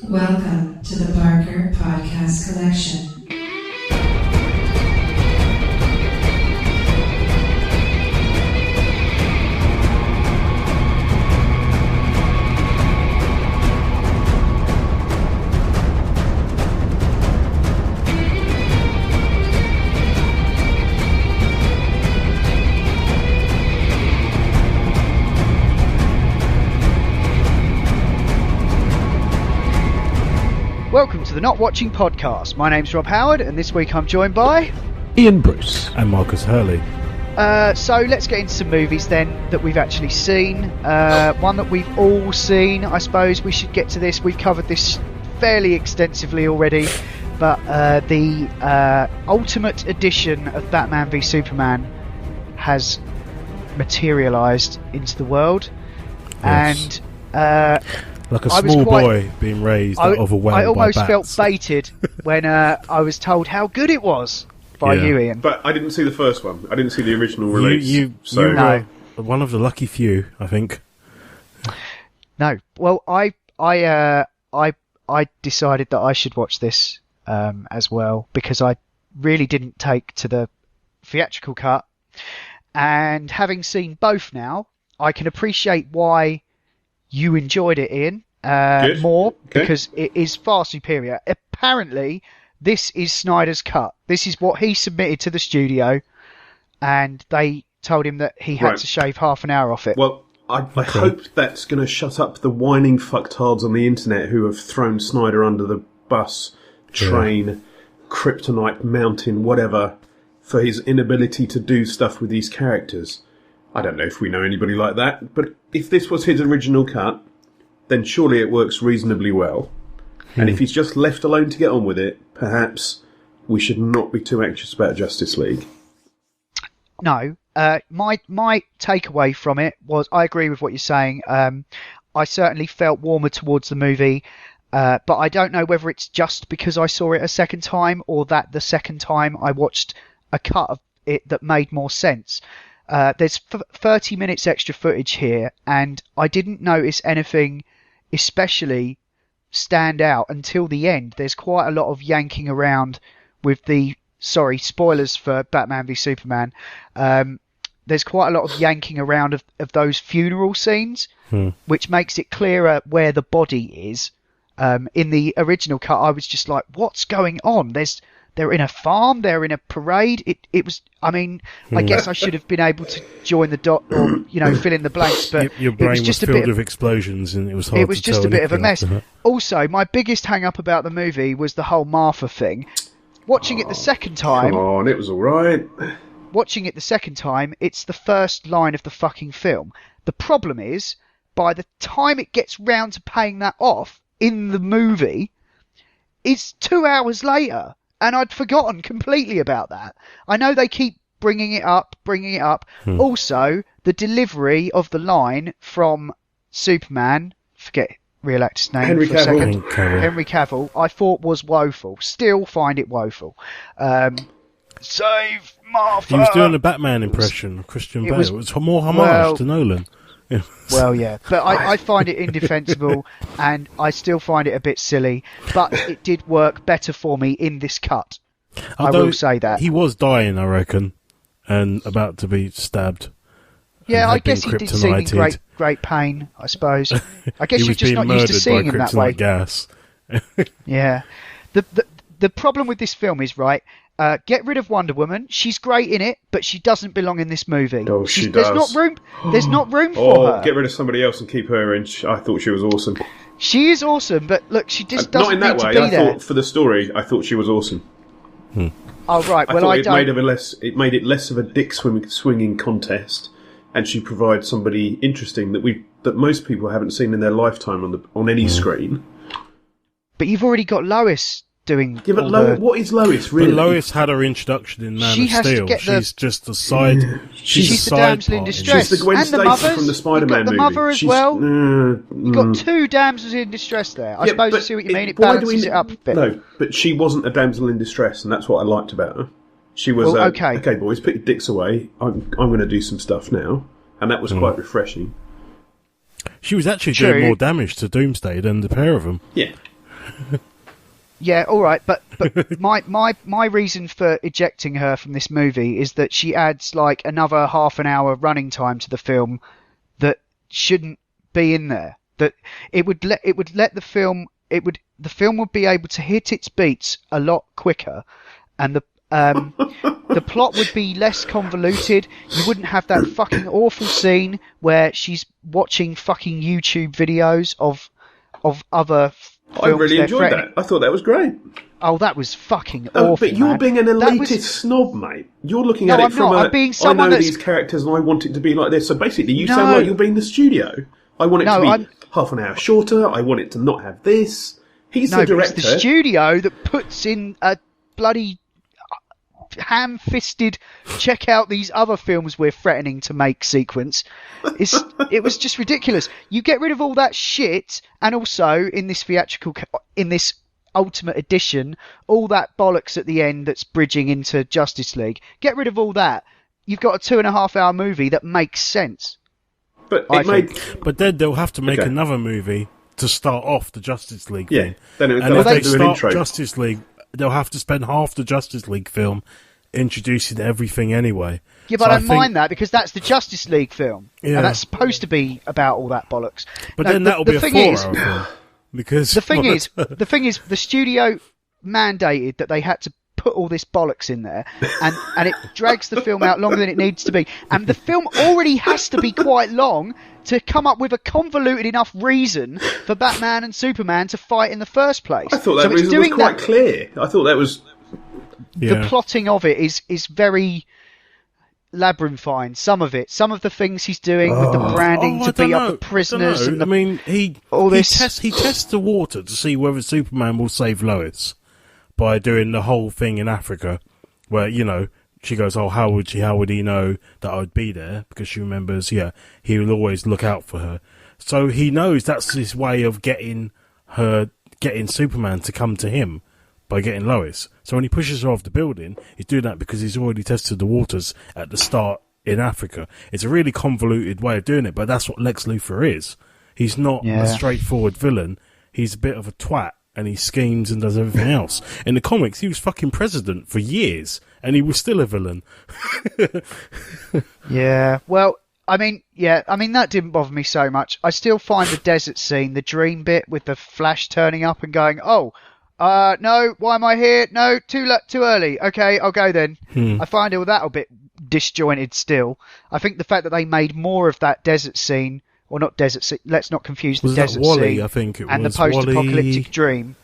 Welcome to the Barker Podcast Collection. Welcome to the Not Watching Podcast. My name's Rob Howard, and this week I'm joined by Ian Bruce and Marcus Hurley. So let's get into some movies then that we've actually seen. One that we've all seen, I suppose we should get to this. We've covered this fairly extensively already, but the Ultimate Edition of Batman v Superman has materialised into the world. Yes. And like a small boy being raised out of a well by almost bats. felt baited when I was told how good it was by you, Ian. But I didn't see the first one. I didn't see the original release. You No. were one of the lucky few, I think. No. Well, I decided that I should watch this as well because I really didn't take to the theatrical cut, and having seen both now, I can appreciate why you enjoyed it, Ian, more, because it is far superior. Apparently, this is Snyders Cut. This is what he submitted to the studio, and they told him that he had to shave half an hour off it. Well, I hope that's going to shut up the whining fucktards on the internet who have thrown Snyder under the bus, train, kryptonite, mountain, whatever, for his inability to do stuff with these characters. I don't know if we know anybody like that, but if this was his original cut, then surely it works reasonably well. And if he's just left alone to get on with it, perhaps we should not be too anxious about Justice League. No, my takeaway from it was, I agree with what you're saying. I certainly felt warmer towards the movie, but I don't know whether it's just because I saw it a second time or that the second time I watched a cut of it that made more sense. There's 30 minutes extra footage here, and I didn't notice anything especially stand out until the end. There's quite a lot of yanking around with the... Sorry, spoilers for Batman v Superman. There's quite a lot of yanking around of those funeral scenes, which makes it clearer where the body is. In the original cut, I was just like, what's going on? They're in a farm, they're in a parade. It was, I mean, I guess I should have been able to join the dot or, fill in the blanks, but your brain it was just filled with explosions and it was hard to tell. It was just a bit of a mess. Also, my biggest hang-up about the movie was the whole Martha thing. Watching it the second time... Come on, it was alright. Watching it the second time, it's the first line of the fucking film. The problem is, by the time it gets round to paying that off in the movie, it's 2 hours later. And I'd forgotten completely about that. I know they keep bringing it up. Also, the delivery of the line from Superman, forget real actor's name Henry for a second. Cavill. Henry Cavill, I thought was woeful. Still find it woeful. Save Martha! He was doing a Batman impression of Christian Bale. It was more homage to Nolan. Well, yeah, but I find it indefensible, and I still find it a bit silly. But it did work better for me in this cut. Although I will say that he was dying, I reckon, and about to be stabbed. Yeah, I guess he did seem in great pain. I suppose. I guess you're just not used to seeing him that way. Gas. Yeah, the problem with this film is get rid of Wonder Woman. She's great in it, but she doesn't belong in this movie. Oh, she does. There's not room for her. Get rid of somebody else and keep her in. I thought she was awesome. She is awesome, but look, she just not doesn't in that need way. to be I there. thought for the story, I thought she was awesome. Oh right, well I thought it made it less of a dick swinging contest, and she provides somebody interesting that most people haven't seen in their lifetime on any screen. But you've already got Lois doing. Yeah, but what is Lois really? But Lois had her introduction in Man of Steel. She's just a side. She's the damsel in distress. She's the Gwen Stacy from the Spider-Man movie. The mother as well. You've got two damsels in distress there. I suppose I see what you mean. It balances it up a bit. No, but she wasn't a damsel in distress, and that's what I liked about her. She was okay, boys, put your dicks away. I'm going to do some stuff now, and that was quite refreshing. She was actually doing more damage to Doomsday than the pair of them. Yeah. Yeah, all right, but my reason for ejecting her from this movie is that she adds like another half an hour running time to the film that shouldn't be in there. That it would let the film would be able to hit its beats a lot quicker, and the plot would be less convoluted. You wouldn't have that fucking awful scene where she's watching fucking YouTube videos of other films. I really enjoyed that. I thought that was great. Oh, that was fucking awful. But you're man. being an elitist snob, mate. You're looking at it from I'm being someone I know these characters and I want it to be like this. So basically, you sound like you're being the studio. I want it to be half an hour shorter. I want it to not have this. He's the director. It's the studio that puts in a bloody ham-fisted check out these other films we're threatening to make sequence. It was just ridiculous. You get rid of all that shit, and also in this Ultimate Edition, all that bollocks at the end that's bridging into Justice League. Get rid of all that. You've got a 2.5 hour movie that makes sense. But then they'll have to make another movie to start off the Justice League thing. Then and if they do start an intro. Justice League, they'll have to spend half the Justice League film introducing everything anyway. Yeah, but I don't mind that because that's the Justice League film, and that's supposed to be about all that bollocks. But then that'll be a 4-hour film. Because the thing is, the studio mandated that they had to put all this bollocks in there, and it drags the film out longer than it needs to be. And the film already has to be quite long to come up with a convoluted enough reason for Batman and Superman to fight in the first place. I thought that reason was quite clear. I thought that was... The plotting of it is very labyrinthine. Some of the things he's doing with the branding to beat up the prisoners. And he tests the water to see whether Superman will save Lois by doing the whole thing in Africa, where she goes, "Oh, how would he know that I would be there?" Because she remembers, he will always look out for her. So he knows that's his way of getting Superman to come to him. By getting Lois. So when he pushes her off the building, he's doing that because he's already tested the waters at the start in Africa. It's a really convoluted way of doing it, but that's what Lex Luthor is. He's not a straightforward villain. He's a bit of a twat, and he schemes and does everything else. In the comics, he was fucking president for years, and he was still a villain. Yeah, well, that didn't bother me so much. I still find the desert scene, the dream bit with the Flash turning up and going, no, why am I here? No, too early. Okay, I'll go then. I find all that a bit disjointed still. I think the fact that they made more of that desert scene, or not desert scene, let's not confuse the desert scene I think it and was the post-apocalyptic Wally. Dream,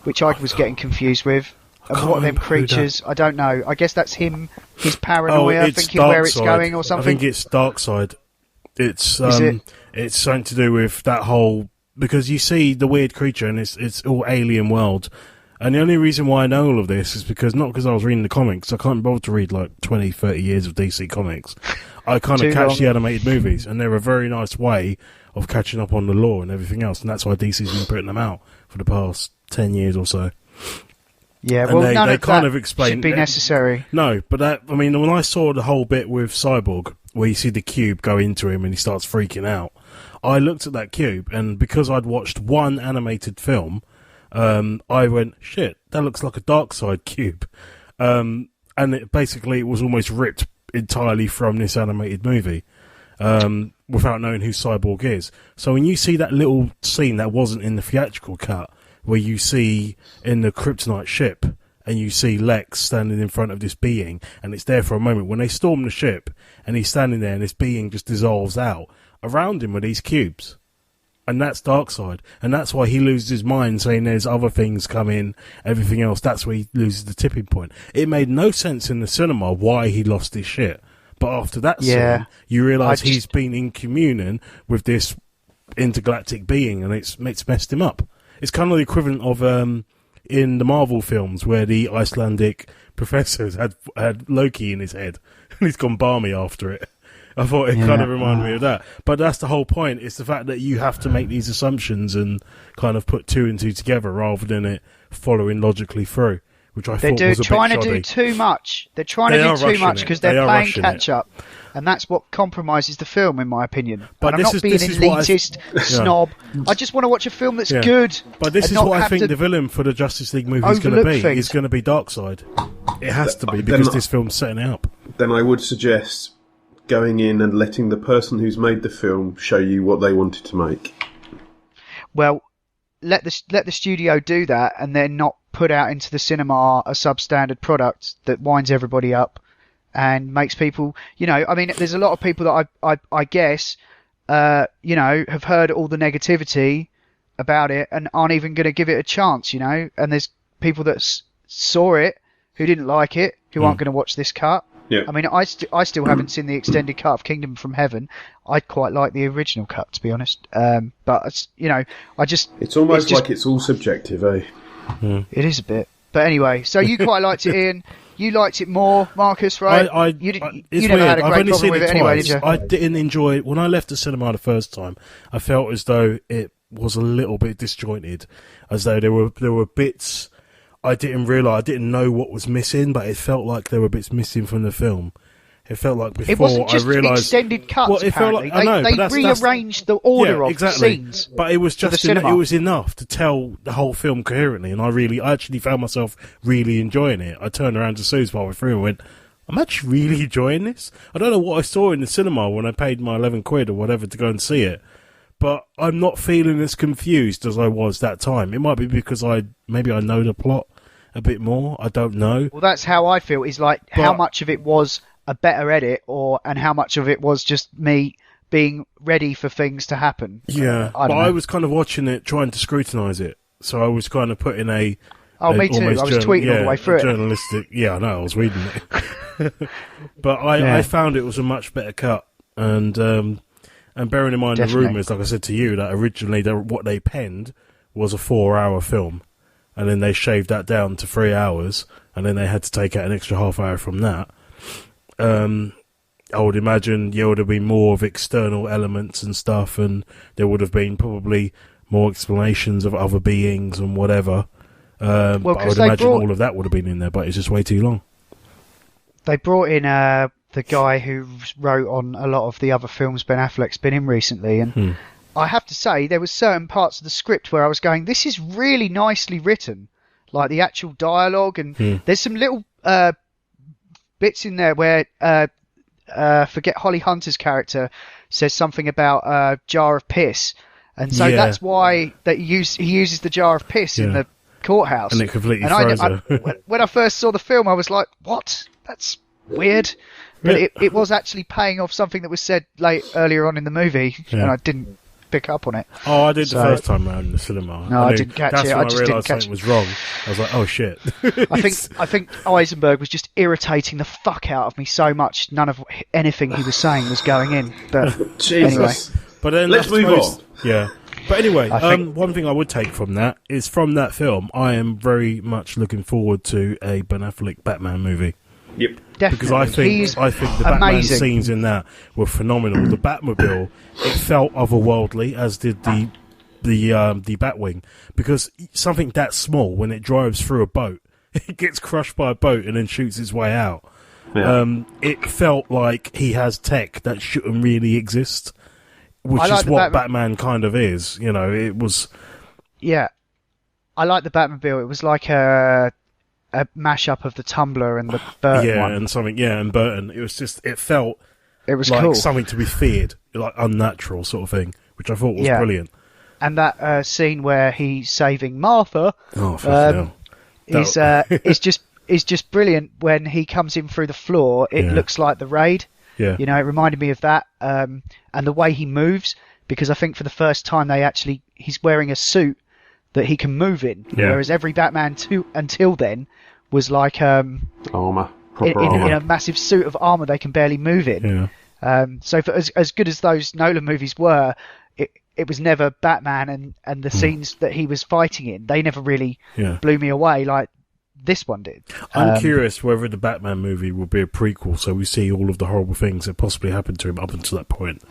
which I was getting confused with. And what are them creatures? I don't know. I guess that's him, his paranoia, thinking where it's going or something. I think it's Darkseid. It's something to do with that whole... Because you see the weird creature and it's all alien world. And the only reason why I know all of this is because, not because I was reading the comics, I can't bother to read like 20, 30 years of DC comics. I kind of catch the animated movies, and they're a very nice way of catching up on the lore and everything else, and that's why DC's been putting them out for the past 10 years or so. Yeah, and well, they none of kind that of explain, should be necessary. No, but when I saw the whole bit with Cyborg, where you see the cube go into him and he starts freaking out, I looked at that cube, and because I'd watched one animated film, I went, shit, that looks like a Darkseid cube. And it was almost ripped entirely from this animated movie, without knowing who Cyborg is. So when you see that little scene that wasn't in the theatrical cut, where you see in the Kryptonite ship, and you see Lex standing in front of this being, and it's there for a moment. When they storm the ship, and he's standing there, and this being just dissolves out, around him are these cubes. And that's Darkseid. And that's why he loses his mind, saying there's other things coming, everything else. That's where he loses the tipping point. It made no sense in the cinema why he lost his shit. But after that scene, you realise he's been in communion with this intergalactic being, and it's messed him up. It's kind of the equivalent of in the Marvel films where the Icelandic professors had Loki in his head, and he's gone balmy after it. I thought it kind of reminded me of that. But that's the whole point. It's the fact that you have to make these assumptions and kind of put two and two together rather than it following logically through. which I thought was a trying bit to shoddy. do too much. They're trying to do too much because they're playing catch up, and that's what compromises the film, in my opinion. But and I'm not being an elitist snob. I just want to watch a film that's good. But this is what I think the villain for the Justice League movie is going to be. It's going to be Darkseid. It has to be because this film's setting it up. Then I would suggest going in and letting the person who's made the film show you what they wanted to make. Well, let the studio do that, and then not put out into the cinema a substandard product that winds everybody up and makes people, I mean, there's a lot of people that I guess, have heard all the negativity about it and aren't even going to give it a chance, and there's people that saw it who didn't like it, who aren't going to watch this cut. Yeah. I mean, I still haven't seen the extended cut of Kingdom from Heaven. I'd quite like the original cut, to be honest. But it's almost like it's all subjective, eh? It is a bit. But anyway, so you quite liked it, Ian. You liked it more, Marcus, right? It's you never weird. had a I've great only problem seen with it it anyway, twice. did you? I didn't enjoy it. When I left the cinema the first time, I felt as though it was a little bit disjointed, as though there were bits I didn't realise, I didn't know what was missing, but it felt like there were bits missing from the film. It felt like before it wasn't just I realised extended cuts. Well, it felt like, I know, they but rearranged the order of the scenes. But it was just it was enough to tell the whole film coherently, and I actually found myself really enjoying it. I turned around to Suze partway through and went, I'm actually really enjoying this. I don't know what I saw in the cinema when I paid my 11 quid or whatever to go and see it, but I'm not feeling as confused as I was that time. It might be because maybe I know the plot a bit more. I don't know. Well, that's how I feel. Is like how much of it was a better edit, and how much of it was just me being ready for things to happen. Yeah, I was kind of watching it, trying to scrutinise it. So I was kind of putting me too. I was tweeting all the way through it. Journalistic. Yeah, I know. I was reading it, but I found it was a much better cut. And bearing in mind the rumours, like I said to you, that originally what they penned was a 4-hour film, and then they shaved that down to 3 hours, and then they had to take out an extra half hour from that. I would imagine there would have been more of external elements and stuff, and there would have been probably more explanations of other beings and whatever. But I would imagine all of that would have been in there, but it's just way too long. They brought in the guy who wrote on a lot of the other films Ben Affleck's been in recently, and I have to say there was certain parts of the script where I was going, this is really nicely written, like the actual dialogue, and there's some little bits in there where forget Holly Hunter's character says something about a jar of piss, and so that's why he uses the jar of piss in the courthouse, and it completely throws her. When I first saw the film, I was like, "What? That's weird." But it was actually paying off something that was said earlier on in the movie, and I didn't pick up on it. Oh, I did the first time around in the cinema. No, I didn't catch it. I just realised something was wrong. I was like, "Oh shit!" I think Eisenberg was just irritating the fuck out of me so much. None of anything he was saying was going in. But Jesus. Anyway. But then let's move on. Yeah. But anyway, one thing I would take from that is from that film, I am very much looking forward to a Ben Affleck Batman movie. Yep. Definitely. Because I think the Batman scenes in that were phenomenal. The Batmobile, it felt otherworldly, as did the Batwing, because something that small, when it drives through a boat, it gets crushed by a boat and then shoots its way out. Yeah. It felt like he has tech that shouldn't really exist, which is what Batman kind of is. It was. Yeah, I like the Batmobile. It was like a mashup of the Tumbler and the Burton one. And Burton. It was just, it felt like cool. Something to be feared, like unnatural sort of thing, which I thought was brilliant. And that scene where he's saving Martha, is just brilliant. When he comes in through the floor, it looks like the Raid. Yeah. It reminded me of that, and the way he moves, because I think for the first time he's wearing a suit that he can move in, whereas every Batman until then was like armor, in a massive suit of armor they can barely move in. Yeah. So for as good as those Nolan movies were, it was never Batman, and the scenes that he was fighting in, they never really blew me away like this one did. I'm curious whether the Batman movie will be a prequel, so we see all of the horrible things that possibly happened to him up until that point.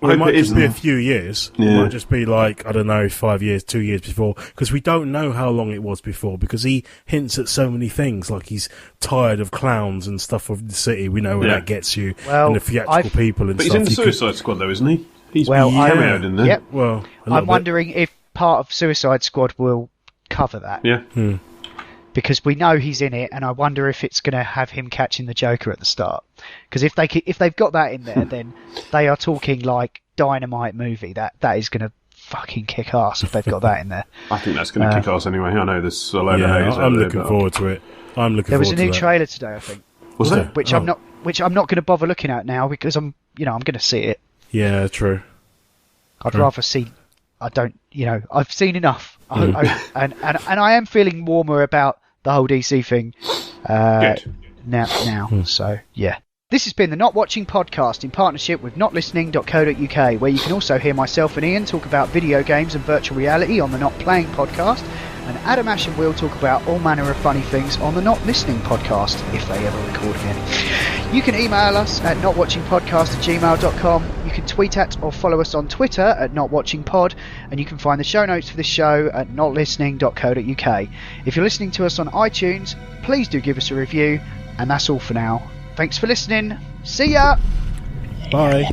Well, it might it just be a isn't. few years. Yeah. It might just be like, I don't know, 5 years, 2 years before. Because we don't know how long it was before. Because he hints at so many things. Like he's tired of clowns and stuff of the city. We know where that gets you. Well, and the theatrical people and But stuff. he's in the Suicide Squad, though, isn't he? He's I- cameoed in there. Yep. Well, a little I'm bit. wondering if part of Suicide Squad will cover that. Yeah. Because we know he's in it, and I wonder if it's going to have him catching the Joker at the start. Because if they've got that in there, then they are talking like dynamite movie. That is going to fucking kick ass if they've got that in there. I think that's going to kick ass anyway. I know there's a load of Yeah, haters I'm out there, looking but- forward to it. I'm looking There was a forward new to that. trailer today, I think, Was there? which I'm not going to bother looking at now because I'm going to see it. Yeah, true. I'd rather see. I've seen enough, and I am feeling warmer about the whole DC thing Good. now. So yeah. This has been the Not Watching Podcast in partnership with notlistening.co.uk, where you can also hear myself and Iain talk about video games and virtual reality on the Not Playing Podcast, and Adam, Ash and Will talk about all manner of funny things on the Not Listening Podcast, if they ever record again. You can email us at notwatchingpodcast@gmail.com. You can tweet at or follow us on Twitter at notwatchingpod, and you can find the show notes for this show at notlistening.co.uk. If you're listening to us on iTunes, please do give us a review, and that's all for now. Thanks for listening. See ya! Bye.